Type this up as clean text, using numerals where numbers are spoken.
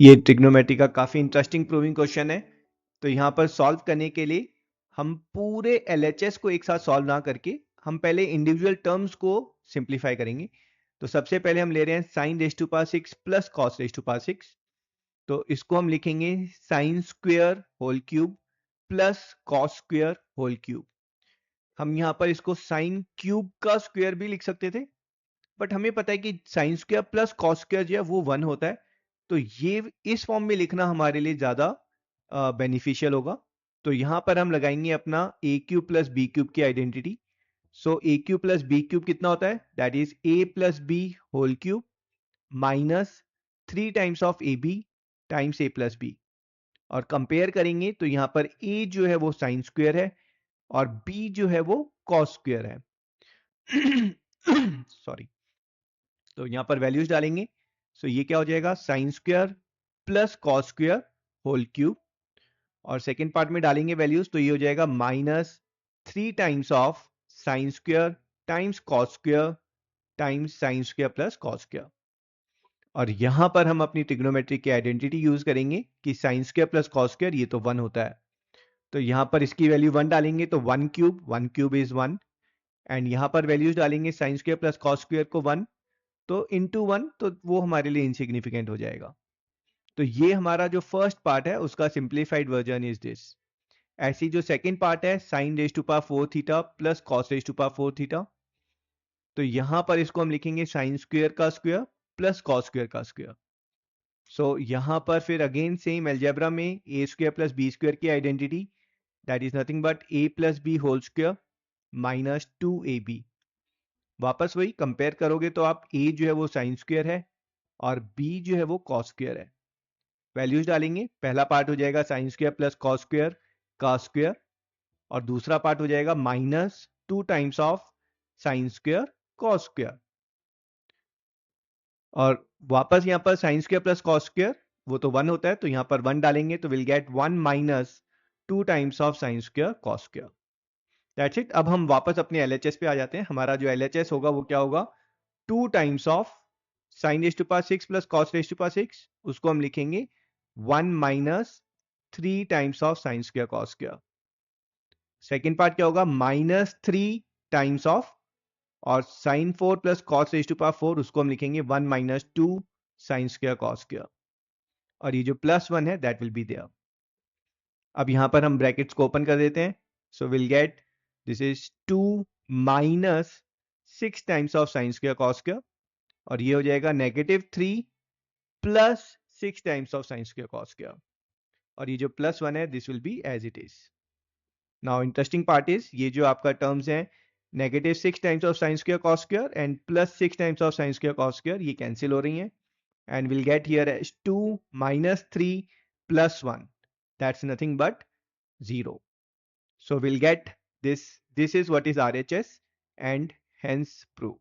ये ट्रिग्नोमेट्री का काफी इंटरेस्टिंग प्रूविंग क्वेश्चन है। तो यहाँ पर सॉल्व करने के लिए हम पूरे LHS को एक साथ सॉल्व ना करके हम पहले इंडिविजुअल टर्म्स को सिंप्लीफाई करेंगे। तो सबसे पहले हम ले रहे हैं sine raise to power 6 plus cos raise to power 6। तो इसको हम लिखेंगे sine square whole cube plus cos square whole cube. हम यहाँ पर इसको साइन क्यूब का स्क्वेयर भी लिख सकते थे, बट हमें पता है कि sign square plus cos square जो है वो 1 होता है। तो ये इस फॉर्म में लिखना हमारे लिए ज्यादा बेनिफिशियल होगा। तो यहां पर हम लगाएंगे अपना A cube plus B cube की identity. So A cube plus B cube कितना होता है? That is A plus B whole cube minus 3 times of A B times A plus B. और कंपेयर करेंगे तो यहां पर ए जो है वो साइन स्क्वायर है और बी जो है वो कॉस स्क्वायर है। सॉरी। तो यहां पर वैल्यूज डालेंगे। सो ये क्या हो जाएगा? Sine square plus cos square whole cube. और सेकेंड पार्ट में डालेंगे वैल्यूज, तो ये हो जाएगा minus 3 times of sine square times cos square times sine square plus cos square. और यहां पर हम अपनी ट्रिग्नोमेट्री की आइडेंटिटी यूज करेंगे कि sign square plus cos square ये तो 1 होता है। तो यहां पर इसकी वैल्यू 1 डालेंगे तो 1 क्यूब इज 1। एंड यहां पर वैल्यूज डालेंगे sign square plus cos square को 1, तो इंटू 1, तो वो हमारे लिए इनसिग्निफिकेंट हो जाएगा। तो ये हमारा जो फर्स्ट पार्ट है उसका सिंप्लीफाइड वर्जन इज दिस। ऐसी जो सेकंड पार्ट है sine raise to power 4 theta plus cos raise to power 4 theta. तो यहां पर इसको हम लिखेंगे साइन स्क्वायर का स्क्वायर प्लस कॉस स्क्वायर का स्क्वायर। सो यहां पर फिर अगेन सेम अलजेब्रा में A square plus B square की identity, that is nothing but A plus B whole square minus 2ab। वापस वही कंपेयर करोगे तो आप a जो है वो साइन स्क्वायर है और b जो है वो कॉस स्क्वायर है। वैल्यूज डालेंगे, पहला पार्ट हो जाएगा sine square plus cos square का स्क्वायर और दूसरा पार्ट हो जाएगा minus 2 times of sine square cos square. और वापस यहां पर sign square plus cos square वो तो 1 होता है, तो यहां पर 1 डालेंगे तो will get 1 minus 2 times of sine square cos square. That's it. अब हम वापस अपने LHS पे आ जाते हैं। हमारा जो LHS होगा वो क्या होगा? 2 times of sine raise to power 6 plus cos raise to power 6, उसको हम लिखेंगे 1 minus 3 times of sine square cos square. Second part क्या होगा? माइनस 3 टाइम्स ऑफ, और sine 4 plus cos raise to power 4 उसको हम लिखेंगे 1 minus 2 sine square cos square. और ये जो प्लस 1 है दैट विल बी देयर। अब यहां पर हम ब्रैकेट्स को ओपन कर देते हैं। So will get this is 2 minus 6 times of sine square cos square, और ये हो जाएगा -3 plus 6 times of sine square cos square. और ये जो प्लस 1 है this will be as it is. Now interesting part is ये जो आपका टर्म्स है -6 times of sine square cos square and plus 6 times of sine square cos square ये cancel हो रही हैं, and we'll get here as 2 minus 3 plus 1. That's nothing but 0. So we'll get this. This is what is RHS and hence proved.